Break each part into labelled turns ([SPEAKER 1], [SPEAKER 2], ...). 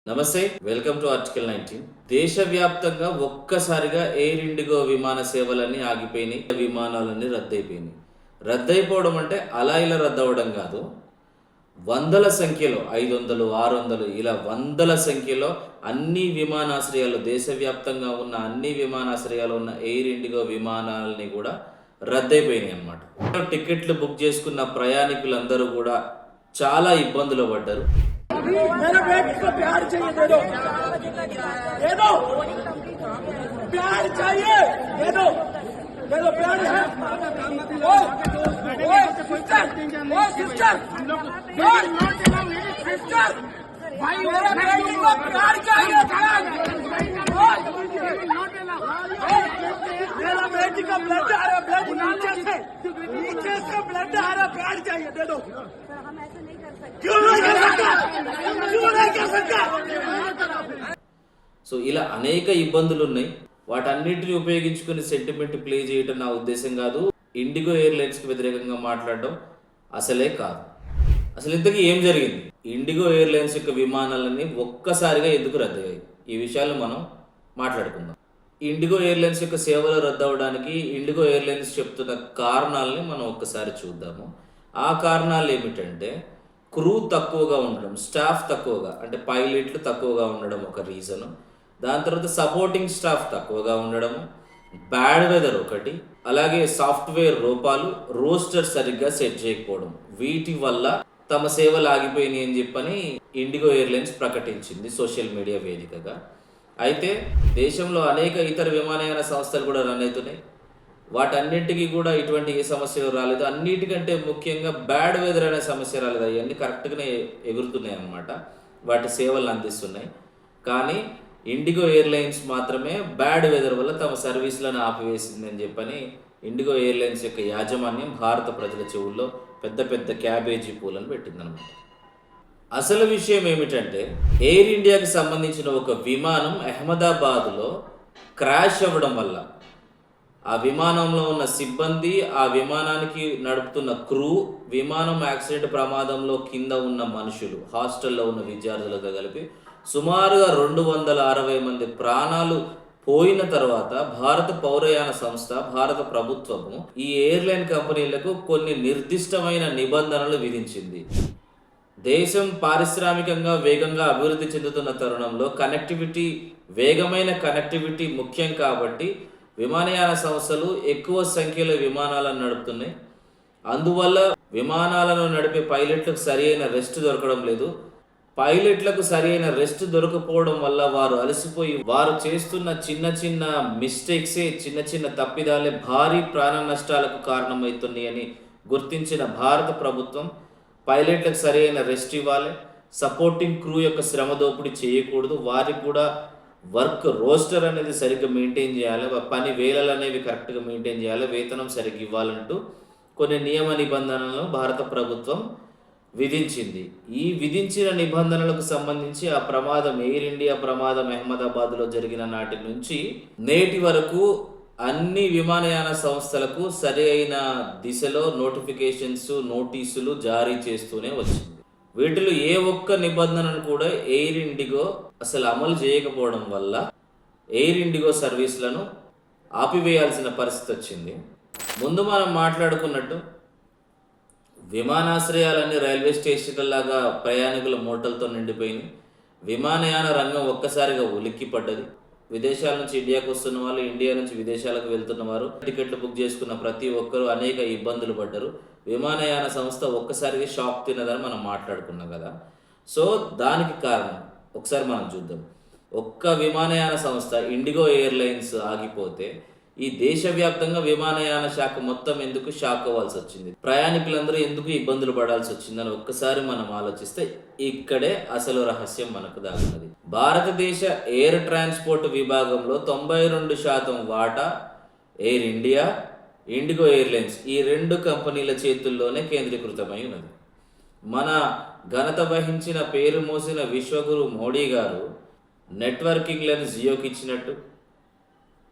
[SPEAKER 1] నమస్తే, welcome to article 19. దేశవ్యాప్తంగా ఒక్కసారిగా ఎయిర్ ఇండిగో విమాన సేవలన్నీ ఆగిపోయినాయి. విమానాలన్నీ రద్దయిపోయినాయి. రద్దయిపోవడం అంటే అలా ఇలా రద్దవడం కాదు. వందల సంఖ్యలో 500, 600 ఇలా వందల సంఖ్యలో అన్ని విమానాశ్రయాలు, దేశవ్యాప్తంగా ఉన్న అన్ని విమానాశ్రయాలు ఉన్న ఎయిర్ ఇండిగో విమానాలని కూడా రద్దయిపోయినాయి అన్నమాట. టికెట్లు బుక్ చేసుకున్న ప్రయాణికులందరూ కూడా చాలా ఇబ్బందులు పడ్డారు.
[SPEAKER 2] मेरे बेटे को प्यार चाहिए, दे दो, दे दो, प्यार चाहिए, दे दो, दे दो, प्यार है। सिस्टर, सिस्टर, भाई मेरे बेटे को प्यार चाहिए, मेरा बेटी का ब्लड आ रहा, ब्लड नीचे से ब्लड आ रहा, प्यार चाहिए, दे दो।
[SPEAKER 1] సో ఇలా అనేక ఇబ్బందులు ఉన్నాయి. వాటన్నిటిని ఉపయోగించుకుని సెంటిమెంట్ ప్లే చేయటం నా ఉద్దేశం కాదు. ఇండిగో ఎయిర్లైన్స్కి వ్యతిరేకంగా మాట్లాడడం అసలే కాదు. అసలు ఇంతకీ ఏం జరిగింది? ఇండిగో ఎయిర్లైన్స్ యొక్క విమానాలన్నీ ఒక్కసారిగా ఎందుకు రద్దయ్యాయి? ఈ విషయాలు మనం మాట్లాడుకుందాం. ఇండిగో ఎయిర్లైన్స్ యొక్క సేవలు రద్దవడానికి ఇండిగో ఎయిర్లైన్స్ చెప్తున్న కారణాలని మనం ఒక్కసారి చూద్దాము. ఆ కారణాలు ఏమిటంటే, క్రూ తక్కువగా ఉండడం, స్టాఫ్ తక్కువగా, అంటే పైలట్లు తక్కువగా ఉండడం ఒక రీజను. దాని తర్వాత సపోర్టింగ్ స్టాఫ్ తక్కువగా ఉండడము, బ్యాడ్ వెదర్ ఒకటి, అలాగే సాఫ్ట్వేర్ లోపాలు, రోస్టర్ సరిగ్గా సెట్ చేయకపోవడం. వీటి వల్ల తమ సేవలు ఆగిపోయినాయి అని చెప్పని ఇండిగో ఎయిర్లైన్స్ ప్రకటించింది సోషల్ మీడియా వేదికగా. అయితే దేశంలో అనేక ఇతర విమానయాన సంస్థలు కూడా రన్ అవుతున్నాయి. వాటన్నింటికి కూడా ఇటువంటి ఏ సమస్యలు రాలేదు. అన్నిటికంటే ముఖ్యంగా బ్యాడ్ వెదర్ అనే సమస్య రాలేదు. అవన్నీ కరెక్ట్గానే ఎగురుతున్నాయి అన్నమాట, వాటి సేవలు అందిస్తున్నాయి. కానీ ఇండిగో ఎయిర్లైన్స్ మాత్రమే బ్యాడ్ వెదర్ వల్ల తమ సర్వీసులను ఆపివేసిందని చెప్పని ఇండిగో ఎయిర్లైన్స్ యొక్క యాజమాన్యం భారత ప్రజల చెవుల్లో పెద్ద పెద్ద క్యాబేజీ పూలను పెట్టిందనమాట. అసలు విషయం ఏమిటంటే, ఎయిర్ ఇండియాకి సంబంధించిన ఒక విమానం అహ్మదాబాద్లో క్రాష్ అవ్వడం వల్ల ఆ విమానంలో ఉన్న సిబ్బంది, ఆ విమానానికి నడుపుతున్న క్రూ, విమానం యాక్సిడెంట్ ప్రమాదంలో కింద ఉన్న మనుషులు, హాస్టల్లో ఉన్న విద్యార్థులతో కలిపి సుమారుగా 260 మంది ప్రాణాలు పోయిన తర్వాత భారత పౌరయాన సంస్థ, భారత ప్రభుత్వము ఈ ఎయిర్లైన్ కంపెనీలకు కొన్ని నిర్దిష్టమైన నిబంధనలు విధించింది. దేశం పారిశ్రామికంగా వేగంగా అభివృద్ధి చెందుతున్న తరుణంలో వేగమైన కనెక్టివిటీ ముఖ్యం కాబట్టి విమానయాన సంస్థలు ఎక్కువ సంఖ్యలో విమానాలను నడుపుతున్నాయి. అందువల్ల విమానాలను నడిపే పైలట్లకు సరి అయిన రెస్ట్ దొరకడం లేదు. పైలట్లకు సరి అయిన రెస్ట్ దొరకపోవడం వల్ల వారు అలసిపోయి వారు చేస్తున్న చిన్న చిన్న మిస్టేక్సే, చిన్న చిన్న తప్పిదాలే భారీ ప్రాణ నష్టాలకు కారణమవుతున్నాయి అని గుర్తించిన భారత ప్రభుత్వం పైలట్లకు సరి అయిన రెస్ట్ ఇవ్వాలి. సపోర్టింగ్ క్రూ యొక్క శ్రమ దోపిడీ చేయకూడదు. వారికి కూడా వర్క్ రోస్టర్ అనేది సరిగ్గా మెయింటైన్ చేయాలి, పని వేళలు అనేవి కరెక్ట్గా మెయింటైన్ చేయాలి, వేతనం సరిగ్గా ఇవ్వాలంటూ కొన్ని నియమ నిబంధనలను భారత ప్రభుత్వం విధించింది. ఈ విధించిన నిబంధనలకు సంబంధించి ఆ ప్రమాదం, ఎయిర్ ఇండియా ప్రమాదం అహ్మదాబాద్లో జరిగిన నాటి నుంచి నేటి వరకు అన్ని విమానయాన సంస్థలకు సరి అయిన దిశలో నోటిఫికేషన్స్, నోటీసులు జారీ చేస్తూనే వచ్చింది. వీటిలో ఏ ఒక్క నిబంధనను కూడా ఎయిర్ ఇండిగో అసలు అమలు చేయకపోవడం వల్ల ఎయిర్ ఇండిగో సర్వీసులను ఆపివేయాల్సిన పరిస్థితి వచ్చింది. ముందు మనం మాట్లాడుకున్నట్టు విమానాశ్రయాలన్నీ రైల్వే స్టేషన్లలాగా ప్రయాణికుల మూటలతో నిండిపోయినాయి. విమానయాన రంగం ఒక్కసారిగా ఉలిక్కి పడ్డది. విదేశాల నుంచి ఇండియాకు వస్తున్న వాళ్ళు, ఇండియా నుంచి విదేశాలకు వెళ్తున్న వారు, టికెట్లు బుక్ చేసుకున్న ప్రతి ఒక్కరూ అనేక ఇబ్బందులు పడ్డారు. విమానయాన సంస్థ ఒక్కసారిగా షాక్ తిన్నదని మనం మాట్లాడుకున్నాం కదా. సో దానికి కారణం ఒకసారి మనం చూద్దాం. ఒక్క విమానయాన సంస్థ ఇండిగో ఎయిర్లైన్స్ ఆగిపోతే ఈ దేశవ్యాప్తంగా విమానయాన శాఖ మొత్తం ఎందుకు షాక్ అవ్వాల్సి వచ్చింది, ప్రయాణికులందరూ ఎందుకు ఇబ్బందులు పడాల్సి వచ్చిందని ఒక్కసారి మనం ఆలోచిస్తే ఇక్కడే అసలు రహస్యం మనకు దాగున్నది. భారతదేశ ఎయిర్ ట్రాన్స్పోర్ట్ విభాగంలో 92% వాటా ఎయిర్ ఇండియా, ఇండిగో ఎయిర్లైన్స్ ఈ రెండు కంపెనీల చేతుల్లోనే కేంద్రీకృతమై ఉన్నది. మన ఘనత వహించిన, పేరు మోసిన విశ్వగురు మోడీ గారు నెట్వర్కింగ్లను జియోకి ఇచ్చినట్టు,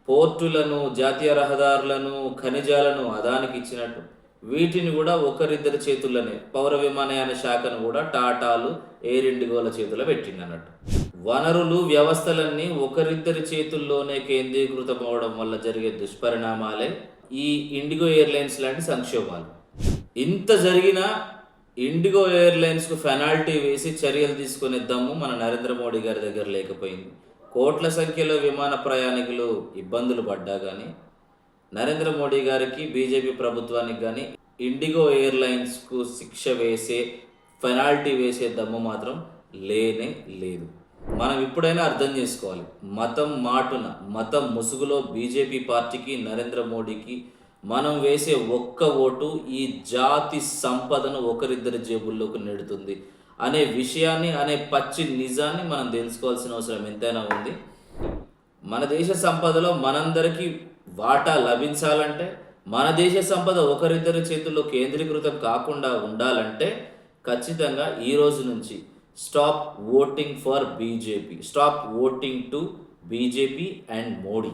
[SPEAKER 1] పోర్టులను, జాతీయ రహదారులను, ఖనిజాలను అదానికి ఇచ్చినట్టు, వీటిని కూడా ఒకరిద్దరి చేతుల్లోనే, పౌర విమానయాన శాఖను కూడా టాటాలు, ఎయిర్ ఇండిగోల చేతుల్లో పెట్టింది అన్నట్టు. వనరులు వ్యవస్థలన్నీ ఒకరిద్దరి చేతుల్లోనే కేంద్రీకృతం అవడం వల్ల జరిగే దుష్పరిణామాలే ఈ ఇండిగో ఎయిర్లైన్స్ లాంటి సంక్షోభాలు. ఇంత జరిగినా ఇండిగో ఎయిర్లైన్స్కు పెనాల్టీ వేసి చర్యలు తీసుకునే దమ్ము మన నరేంద్ర మోడీ గారి దగ్గర లేకపోయింది. కోట్ల సంఖ్యలో విమాన ప్రయాణికులు ఇబ్బందులు పడ్డా కానీ నరేంద్ర మోడీ గారికి, బీజేపీ ప్రభుత్వానికి కానీ ఇండిగో ఎయిర్లైన్స్కు శిక్ష వేసే, పెనాల్టీ వేసే దమ్ము మాత్రం లేనే లేదు. మనం ఇప్పుడైనా అర్థం చేసుకోవాలి, మతం మాటున, మతం ముసుగులో బీజేపీ పార్టీకి, నరేంద్ర మోడీకి మనం వేసే ఒక్క ఓటు ఈ జాతి సంపదను ఒకరిద్దరి జేబుల్లోకి నెడుతుంది అనే విషయాన్ని, అనే పచ్చి నిజాన్ని మనం తెలుసుకోవాల్సిన అవసరం ఎంతైనా ఉంది. మన దేశ సంపదలో మనందరికీ వాటా లభించాలంటే, మన దేశ సంపద ఒకరిద్దరి చేతుల్లో కేంద్రీకృతం కాకుండా ఉండాలంటే ఖచ్చితంగా ఈ రోజు నుంచి stop voting for BJP, stop voting to BJP and Modi.